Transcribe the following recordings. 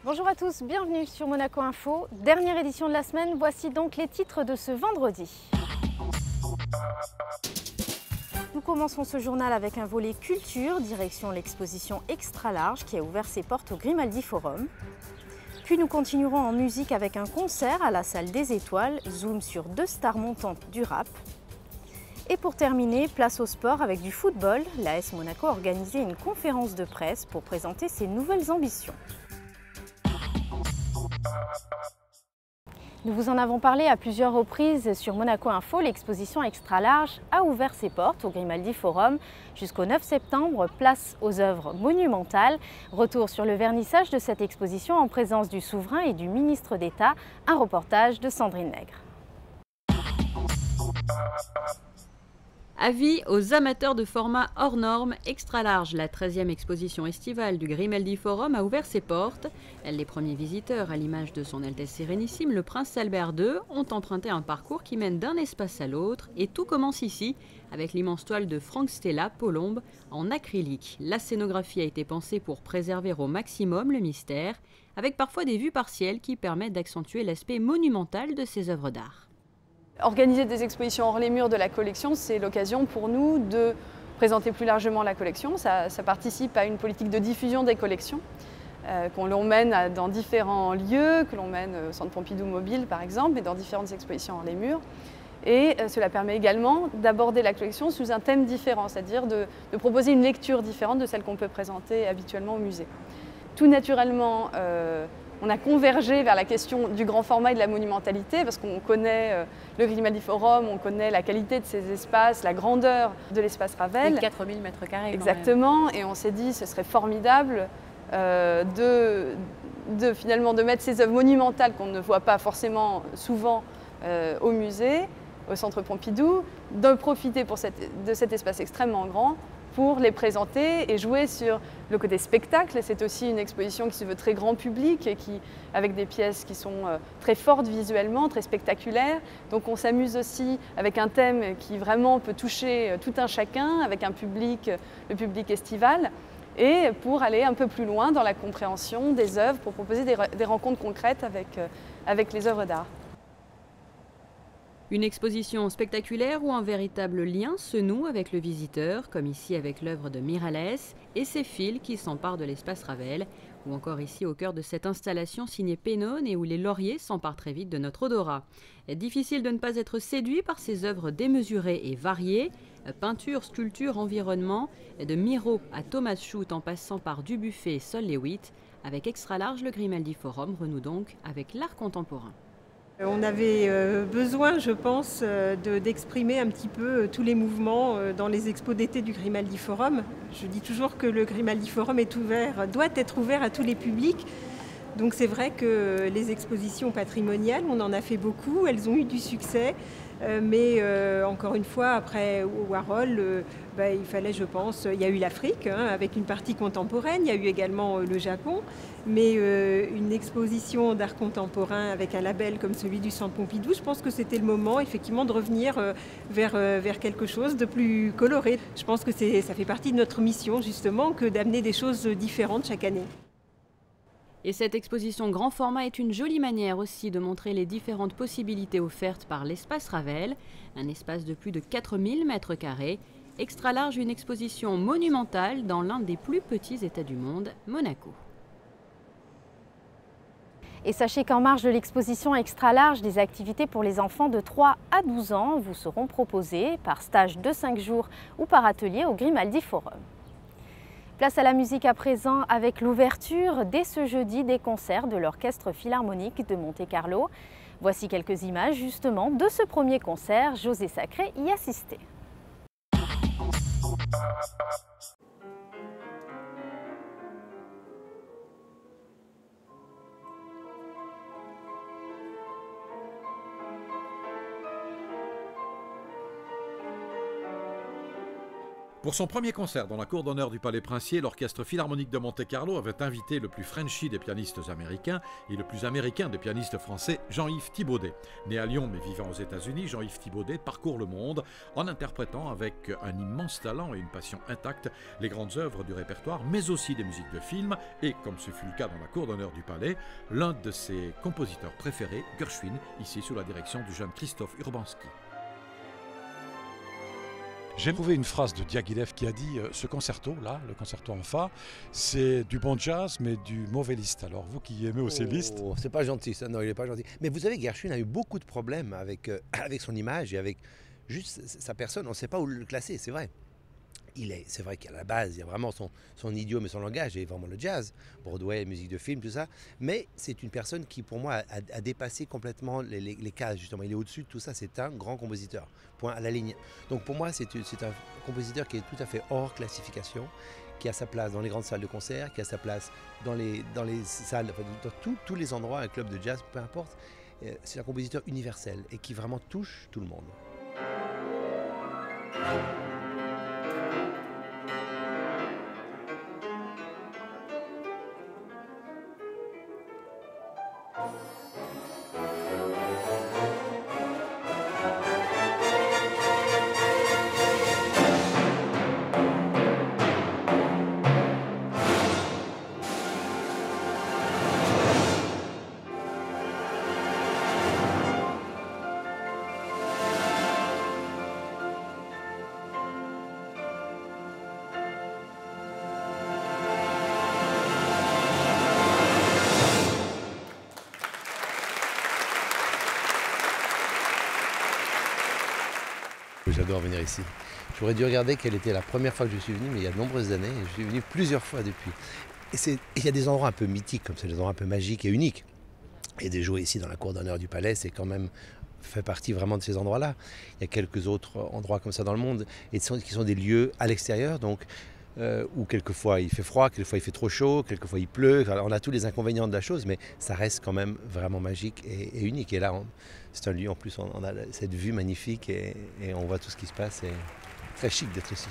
Bonjour à tous, bienvenue sur Monaco Info. Dernière édition de la semaine, voici donc les titres de ce vendredi. Nous commençons ce journal avec un volet culture, direction l'exposition Extra Large qui a ouvert ses portes au Grimaldi Forum. Puis nous continuerons en musique avec un concert à la salle des Étoiles, zoom sur deux stars montantes du rap. Et pour terminer, place au sport avec du football. L'AS Monaco a organisé une conférence de presse pour présenter ses nouvelles ambitions. Nous vous en avons parlé à plusieurs reprises sur Monaco Info. L'exposition Extra Large a ouvert ses portes au Grimaldi Forum jusqu'au 9 septembre, place aux œuvres monumentales. Retour sur le vernissage de cette exposition en présence du souverain et du ministre d'État. Un reportage de Sandrine Nègre. Avis aux amateurs de format hors norme extra large, la 13e exposition estivale du Grimaldi Forum a ouvert ses portes. Les premiers visiteurs, à l'image de son Altesse Sérénissime, le Prince Albert II, ont emprunté un parcours qui mène d'un espace à l'autre. Et tout commence ici, avec l'immense toile de Franck Stella, Polombe, en acrylique. La scénographie a été pensée pour préserver au maximum le mystère, avec parfois des vues partielles qui permettent d'accentuer l'aspect monumental de ces œuvres d'art. Organiser des expositions hors les murs de la collection, c'est l'occasion pour nous de présenter plus largement la collection. Ça participe à une politique de diffusion des collections, qu'on l'emmène dans différents lieux, que l'on mène au Centre Pompidou Mobile par exemple, et dans différentes expositions hors les murs. Et cela permet également d'aborder la collection sous un thème différent, c'est-à-dire de proposer une lecture différente de celle qu'on peut présenter habituellement au musée. Tout naturellement, on a convergé vers la question du grand format et de la monumentalité parce qu'on connaît le Grimaldi Forum, on connaît la qualité de ces espaces, la grandeur de l'espace Ravel. 4000 m². Exactement, et on s'est dit ce serait formidable finalement de mettre ces œuvres monumentales qu'on ne voit pas forcément souvent au musée, au Centre Pompidou, de profiter de cet espace extrêmement grand pour les présenter et jouer sur le côté spectacle. C'est aussi une exposition qui se veut très grand public et avec des pièces qui sont très fortes visuellement, très spectaculaires. Donc on s'amuse aussi avec un thème qui vraiment peut toucher tout un chacun, avec le public estival, et pour aller un peu plus loin dans la compréhension des œuvres, pour proposer des rencontres concrètes avec les œuvres d'art. Une exposition spectaculaire où un véritable lien se noue avec le visiteur, comme ici avec l'œuvre de Miralles et ses fils qui s'emparent de l'espace Ravel, ou encore ici au cœur de cette installation signée Pennone et où les lauriers s'emparent très vite de notre odorat. Difficile de ne pas être séduit par ces œuvres démesurées et variées, peinture, sculpture, environnement, de Miro à Thomas Schutt en passant par Dubuffet et Sol Lewitt. Avec Extra Large, le Grimaldi Forum renoue donc avec l'art contemporain. On avait besoin, je pense, d'exprimer un petit peu tous les mouvements dans les expos d'été du Grimaldi Forum. Je dis toujours que le Grimaldi Forum doit être ouvert à tous les publics. Donc c'est vrai que les expositions patrimoniales, on en a fait beaucoup, elles ont eu du succès. Mais encore une fois, après Warhol, il fallait, je pense, il y a eu l'Afrique avec une partie contemporaine, il y a eu également le Japon, mais une exposition d'art contemporain avec un label comme celui du Centre Pompidou, je pense que c'était le moment effectivement de revenir vers quelque chose de plus coloré. Je pense que ça fait partie de notre mission justement que d'amener des choses différentes chaque année. Et cette exposition grand format est une jolie manière aussi de montrer les différentes possibilités offertes par l'espace Ravel, un espace de plus de 4000 m². Extra Large, une exposition monumentale dans l'un des plus petits États du monde, Monaco. Et sachez qu'en marge de l'exposition Extra Large, des activités pour les enfants de 3 à 12 ans vous seront proposées par stage de 5 jours ou par atelier au Grimaldi Forum. Place à la musique à présent avec l'ouverture dès ce jeudi des concerts de l'Orchestre Philharmonique de Monte-Carlo. Voici quelques images justement de ce premier concert. José Sacré y assistait. Pour son premier concert dans la cour d'honneur du Palais Princier, l'Orchestre Philharmonique de Monte-Carlo avait invité le plus Frenchy des pianistes américains et le plus américain des pianistes français, Jean-Yves Thibaudet. Né à Lyon mais vivant aux États-Unis, Jean-Yves Thibaudet parcourt le monde en interprétant avec un immense talent et une passion intacte les grandes œuvres du répertoire, mais aussi des musiques de films et, comme ce fut le cas dans la cour d'honneur du Palais, l'un de ses compositeurs préférés, Gershwin, ici sous la direction du jeune Christophe Urbanski. J'ai trouvé une phrase de Diaghilev qui a dit ce concerto-là, le concerto en fa, c'est du bon jazz mais du mauvais Liszt. Alors vous qui aimez aussi Liszt... C'est pas gentil ça, non il n'est pas gentil. Mais vous savez, Gershwin a eu beaucoup de problèmes avec son image et avec juste sa personne, on ne sait pas où le classer, c'est vrai. C'est vrai qu'à la base, il y a vraiment son idiome et son langage, et vraiment le jazz, Broadway, musique de film, tout ça. Mais c'est une personne qui, pour moi, a dépassé complètement les cases, justement. Il est au-dessus de tout ça, c'est un grand compositeur, point à la ligne. Donc pour moi, c'est un compositeur qui est tout à fait hors classification, qui a sa place dans les grandes salles de concert, qui a sa place dans les salles, enfin, dans tous les endroits, un club de jazz, peu importe. C'est un compositeur universel et qui vraiment touche tout le monde. J'adore venir ici. J'aurais dû regarder quelle était la première fois que je suis venu, mais il y a de nombreuses années, et je suis venu plusieurs fois depuis. Et il y a des endroits un peu mythiques, comme ça, des endroits un peu magiques et uniques. Et de jouer ici dans la cour d'honneur du Palais, c'est quand même fait partie vraiment de ces endroits-là. Il y a quelques autres endroits comme ça dans le monde, et qui sont des lieux à l'extérieur, donc où quelquefois il fait froid, quelquefois il fait trop chaud, quelquefois il pleut. Alors, on a tous les inconvénients de la chose, mais ça reste quand même vraiment magique et unique. Et là, c'est un lieu, en plus, on a cette vue magnifique et on voit tout ce qui se passe. C'est très chic d'être ici.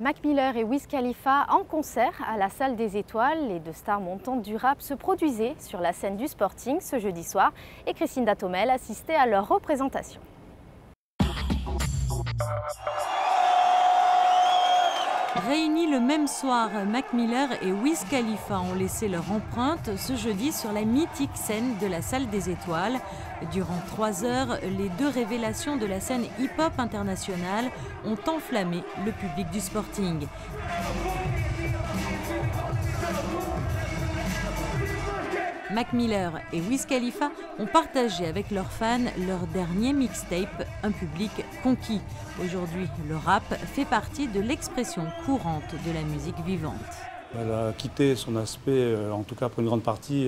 Mac Miller et Wiz Khalifa en concert à la Salle des Étoiles. Les deux stars montantes du rap se produisaient sur la scène du Sporting ce jeudi soir et Christine Datomel assistait à leur représentation. Réunis le même soir, Mac Miller et Wiz Khalifa ont laissé leur empreinte ce jeudi sur la mythique scène de la Salle des Étoiles. Durant 3 heures, les deux révélations de la scène hip-hop internationale ont enflammé le public du Sporting. Mac Miller et Wiz Khalifa ont partagé avec leurs fans leur dernier mixtape, un public conquis. Aujourd'hui, le rap fait partie de l'expression courante de la musique vivante. Elle a quitté son aspect, en tout cas pour une grande partie,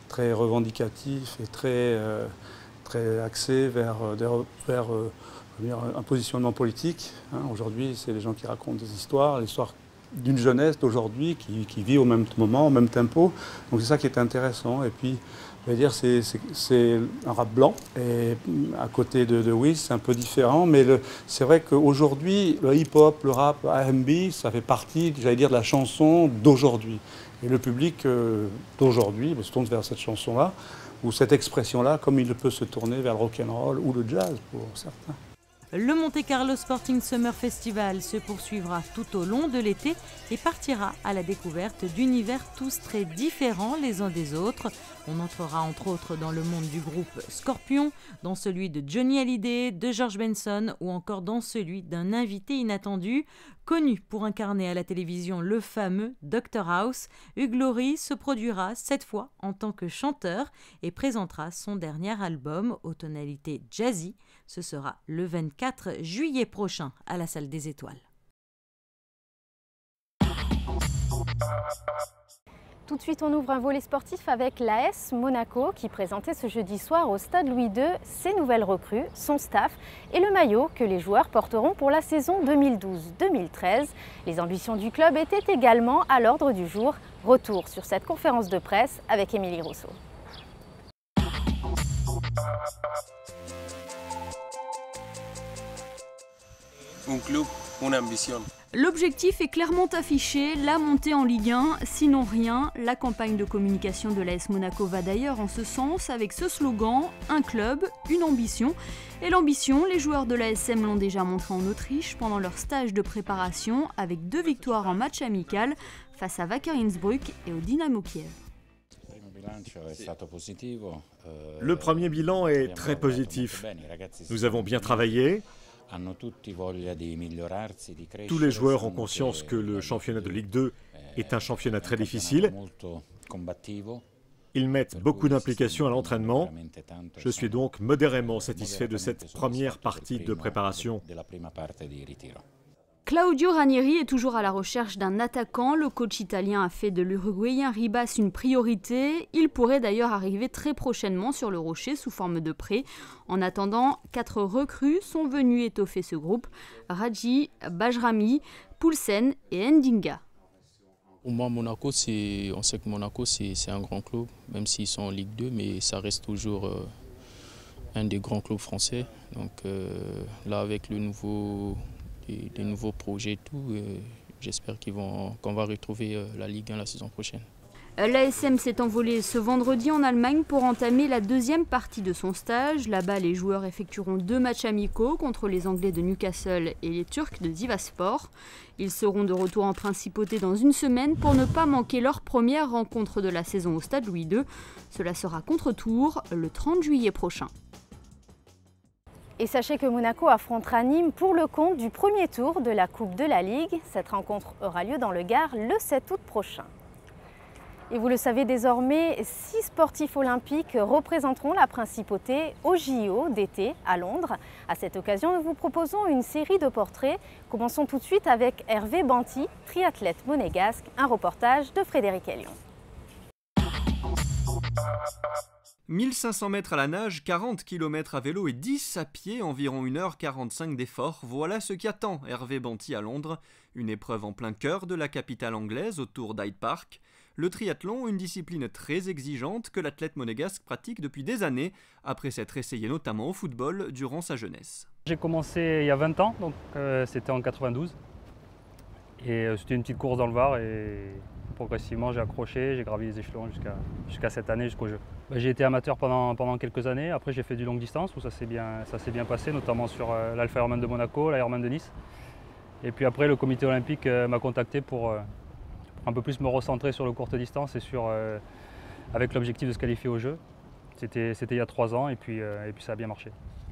très revendicatif et très axé vers un positionnement politique. Aujourd'hui, c'est les gens qui racontent des histoires, l'histoire d'une jeunesse d'aujourd'hui qui vit au même moment, au même tempo. Donc c'est ça qui est intéressant. Et puis, je vais dire, c'est un rap blanc. Et à côté de Wiz, c'est un peu différent. Mais c'est vrai qu'aujourd'hui, le hip-hop, le rap, R&B, ça fait partie, j'allais dire, de la chanson d'aujourd'hui. Et le public d'aujourd'hui se tourne vers cette chanson-là, ou cette expression-là, comme il peut se tourner vers le rock'n'roll ou le jazz pour certains. Le Monte Carlo Sporting Summer Festival se poursuivra tout au long de l'été et partira à la découverte d'univers tous très différents les uns des autres. On entrera entre autres dans le monde du groupe Scorpion, dans celui de Johnny Hallyday, de George Benson ou encore dans celui d'un invité inattendu. Connu pour incarner à la télévision le fameux Dr House, Hugh Laurie se produira cette fois en tant que chanteur et présentera son dernier album aux tonalités jazzy. Ce sera le 24 juillet prochain à la Salle des Étoiles. Tout de suite, on ouvre un volet sportif avec l'AS Monaco qui présentait ce jeudi soir au Stade Louis II ses nouvelles recrues, son staff et le maillot que les joueurs porteront pour la saison 2012-2013. Les ambitions du club étaient également à l'ordre du jour. Retour sur cette conférence de presse avec Émilie Rousseau. un club, une ambition. L'objectif est clairement affiché, la montée en Ligue 1, sinon rien. La campagne de communication de l'AS Monaco va d'ailleurs en ce sens avec ce slogan « Un club, une ambition ». Et l'ambition, les joueurs de l'ASM l'ont déjà montré en Autriche pendant leur stage de préparation avec 2 victoires en match amical face à Wacker Innsbruck et au Dynamo Kiev. Le premier bilan est très positif. Nous avons bien travaillé. Tous les joueurs ont conscience que le championnat de Ligue 2 est un championnat très difficile. Ils mettent beaucoup d'implication à l'entraînement. Je suis donc modérément satisfait de cette première partie de préparation. Claudio Ranieri est toujours à la recherche d'un attaquant. Le coach italien a fait de l'Uruguayen Ribas une priorité. Il pourrait d'ailleurs arriver très prochainement sur le Rocher sous forme de prêt. En attendant, 4 recrues sont venues étoffer ce groupe. Raji, Bajrami, Poulsen et Ndinga. Pour moi, Monaco, on sait que Monaco, c'est un grand club, même s'ils sont en Ligue 2, mais ça reste toujours un des grands clubs français. Donc là, avec des nouveaux projets et tout, j'espère qu'on va retrouver la Ligue 1 la saison prochaine. L'ASM s'est envolé ce vendredi en Allemagne pour entamer la deuxième partie de son stage. Là-bas, les joueurs effectueront 2 matchs amicaux contre les Anglais de Newcastle et les Turcs de Sivasspor. Ils seront de retour en principauté dans une semaine pour ne pas manquer leur première rencontre de la saison au Stade Louis II. Cela sera contre Tours le 30 juillet prochain. Et sachez que Monaco affrontera Nîmes pour le compte du premier tour de la Coupe de la Ligue. Cette rencontre aura lieu dans le Gard le 7 août prochain. Et vous le savez désormais, 6 sportifs olympiques représenteront la principauté au JO d'été à Londres. À cette occasion, nous vous proposons une série de portraits. Commençons tout de suite avec Hervé Banti, triathlète monégasque, un reportage de Frédéric Elion. 1500 mètres à la nage, 40 km à vélo et 10 à pied, environ 1h45 d'effort. Voilà ce qui attend Hervé Banti à Londres. Une épreuve en plein cœur de la capitale anglaise autour d'Hyde Park. Le triathlon, une discipline très exigeante que l'athlète monégasque pratique depuis des années, après s'être essayé notamment au football durant sa jeunesse. J'ai commencé il y a 20 ans, donc c'était en 92. Et c'était une petite course dans le Var et progressivement j'ai accroché, j'ai gravi les échelons jusqu'à cette année, jusqu'au jeu. J'ai été amateur pendant quelques années, après j'ai fait du longue distance où ça s'est bien passé, notamment sur l'Alpha Ironman de Monaco, l'Ironman de Nice. Et puis après le comité olympique m'a contacté pour un peu plus me recentrer sur le courte distance et avec l'objectif de se qualifier au jeu. C'était il y a 3 ans et puis ça a bien marché.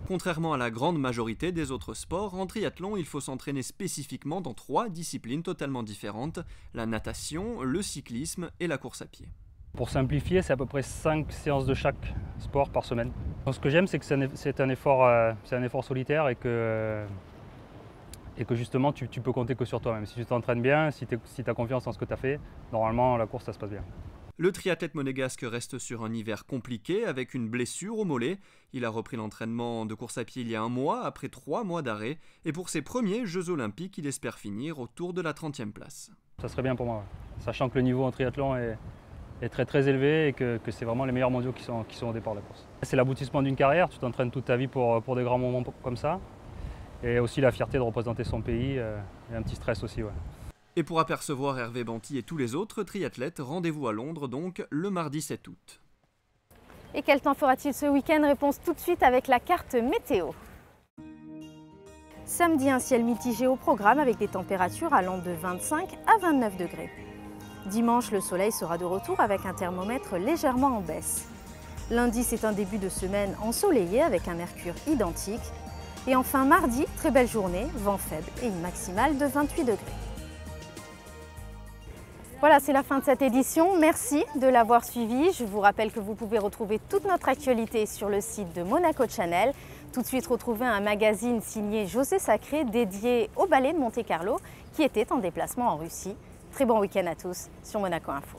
Contrairement à la grande majorité des autres sports, en triathlon, il faut s'entraîner spécifiquement dans 3 disciplines totalement différentes, la natation, le cyclisme et la course à pied. Pour simplifier, c'est à peu près 5 séances de chaque sport par semaine. Donc, ce que j'aime, c'est que c'est un effort solitaire et que justement tu peux compter que sur toi-même. Si tu t'entraînes bien, si tu as confiance en ce que tu as fait, normalement la course ça se passe bien. Le triathlète monégasque reste sur un hiver compliqué avec une blessure au mollet. Il a repris l'entraînement de course à pied il y a 1 mois après 3 mois d'arrêt. Et pour ses premiers Jeux Olympiques, il espère finir autour de la 30e place. Ça serait bien pour moi, ouais. Sachant que le niveau en triathlon est très très élevé et que c'est vraiment les meilleurs mondiaux qui sont au départ de la course. C'est l'aboutissement d'une carrière, tu t'entraînes toute ta vie pour des grands moments comme ça. Et aussi la fierté de représenter son pays et un petit stress aussi. Ouais. Et pour apercevoir Hervé Banti et tous les autres triathlètes, rendez-vous à Londres donc le mardi 7 août. Et quel temps fera-t-il ce week-end? Réponse tout de suite avec la carte météo. Samedi, un ciel mitigé au programme avec des températures allant de 25 à 29 degrés. Dimanche, le soleil sera de retour avec un thermomètre légèrement en baisse. Lundi, c'est un début de semaine ensoleillé avec un mercure identique. Et enfin mardi, très belle journée, vent faible et une maximale de 28 degrés. Voilà, c'est la fin de cette édition. Merci de l'avoir suivi. Je vous rappelle que vous pouvez retrouver toute notre actualité sur le site de Monaco Channel. Tout de suite, retrouvez un magazine signé José Sacré dédié au ballet de Monte-Carlo qui était en déplacement en Russie. Très bon week-end à tous sur Monaco Info.